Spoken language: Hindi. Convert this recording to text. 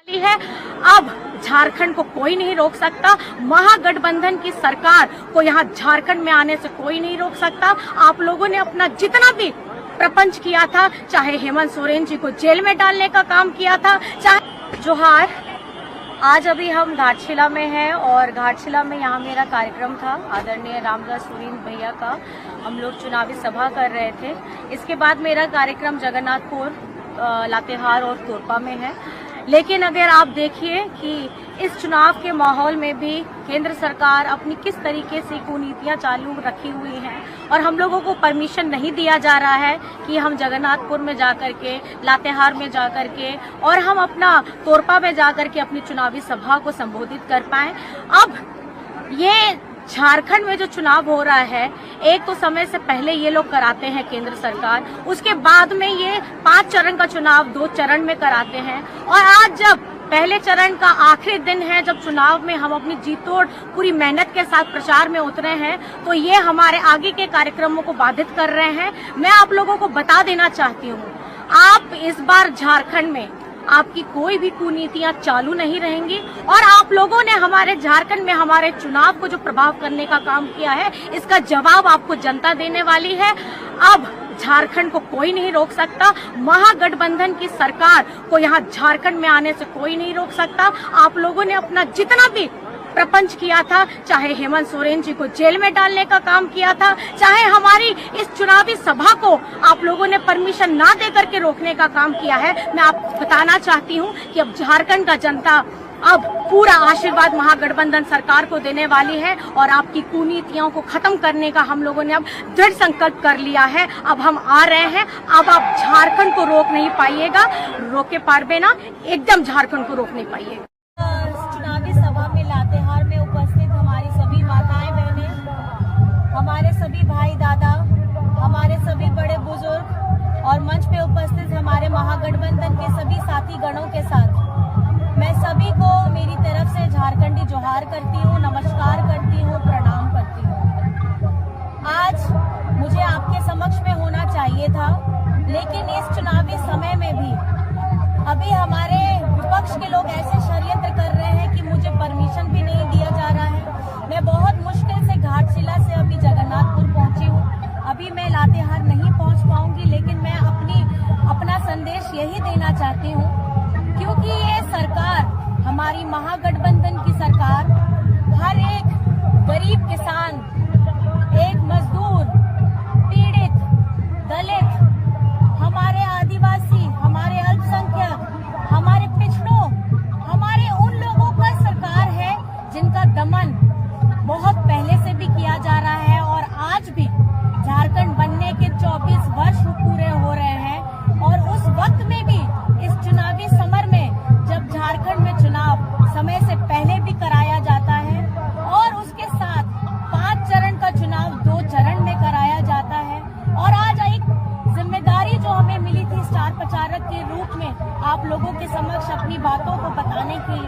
है। अब झारखंड को कोई नहीं रोक सकता। महागठबंधन की सरकार को यहाँ झारखंड में आने से कोई नहीं रोक सकता। आप लोगों ने अपना जितना भी प्रपंच किया था, चाहे हेमंत सोरेन जी को जेल में डालने का काम किया था, चाहे जोहार। आज अभी हम घाटशिला में हैं और घाटशिला में यहाँ मेरा कार्यक्रम था आदरणीय रामदास सोरेन भैया का। हम लोग चुनावी सभा कर रहे थे। इसके बाद मेरा कार्यक्रम जगन्नाथपुर, लातेहार और तोरपा में है। लेकिन अगर आप देखिए कि इस चुनाव के माहौल में भी केंद्र सरकार अपनी किस तरीके से कुनीतियां चालू रखी हुई हैं और हम लोगों को परमिशन नहीं दिया जा रहा है कि हम जगन्नाथपुर में जाकर के, लातेहार में जाकर के और हम अपना तोरपा में जाकर के अपनी चुनावी सभा को संबोधित कर पाएं। अब ये झारखंड में जो चुनाव हो रहा है, एक तो समय से पहले ये लोग कराते हैं केंद्र सरकार, उसके बाद में ये 5 चरण का चुनाव 2 चरण में कराते हैं। और आज जब पहले चरण का आखिरी दिन है, जब चुनाव में हम अपनी जीतोड़ पूरी मेहनत के साथ प्रचार में उतरे हैं, तो ये हमारे आगे के कार्यक्रमों को बाधित कर रहे हैं। मैं आप लोगों को बता देना चाहती हूँ, आप इस बार झारखंड में आपकी कोई भी कुनीतियां चालू नहीं रहेंगी और आप लोगों ने हमारे झारखंड में हमारे चुनाव को जो प्रभाव करने का काम किया है, इसका जवाब आपको जनता देने वाली है। अब झारखंड को कोई नहीं रोक सकता। महागठबंधन की सरकार को यहाँ झारखंड में आने से कोई नहीं रोक सकता। आप लोगों ने अपना जितना भी प्रपंच किया था, चाहे हेमंत सोरेन जी को जेल में डालने का काम किया था, चाहे हमारी इस चुनावी सभा को आप लोगों ने परमिशन ना दे करके रोकने का काम किया है, मैं आपको बताना चाहती हूँ कि अब झारखंड का जनता अब पूरा आशीर्वाद महागठबंधन सरकार को देने वाली है और आपकी कुनीतियों को खत्म करने का हम लोगों ने अब दृढ़ संकल्प कर लिया है। अब हम आ रहे हैं। अब आप झारखंड को रोक नहीं पाइएगा, रोके पारबे ना, एकदम झारखंड को रोक नहीं पाइएगा। चुनावी सभा में लातेहार में उपस्थित हमारी सभी माताएं बहनें, हमारे सभी भाई दादा, हमारे सभी बड़े बुजुर्ग और मंच पे उपस्थित हमारे महागठबंधन के सभी साथी गणों के साथ मैं सभी को मेरी तरफ से झारखंडी जोहार करती हूँ, नमस्कार करती हूँ, प्रणाम करती हूँ। आज मुझे आपके समक्ष में होना चाहिए था, लेकिन इस चुनावी समय में भी अभी हमारे विपक्ष के लोग ऐसे षड्यंत्र कर रहे हैं कि मुझे परमिशन भी नहीं दिया जा रहा है। मैं बहुत मुश्किल से घाटशिला से अभी जगन्नाथपुर पहुंची हूँ। अभी मैं लातेहार नहीं पहुंच पाऊंगी, लेकिन मैं अपना संदेश यही देना चाहती हूँ, क्योंकि ये सरकार, हमारी महागठबंधन की सरकार, हर एक गरीब किसान, एक मजदूर, पीड़ित, दलित, हमारे आदिवासी, हमारे अल्पसंख्यक, हमारे पिछड़ों, हमारे उन लोगों का सरकार है जिनका दमन बहुत पहले से भी किया जा रहा है और आज भी झारखंड बनने के 24 वर्ष पूरे हो रहे हैं। और उस वक्त में भी इस चुनावी समर में, जब झारखंड में चुनाव समय से पहले भी कराया जाता है और उसके साथ 5 चरण का चुनाव 2 चरण में कराया जाता है, और आज एक जिम्मेदारी जो हमें मिली थी स्टार प्रचारक के रूप में आप लोगों के समक्ष अपनी बातों को बताने की,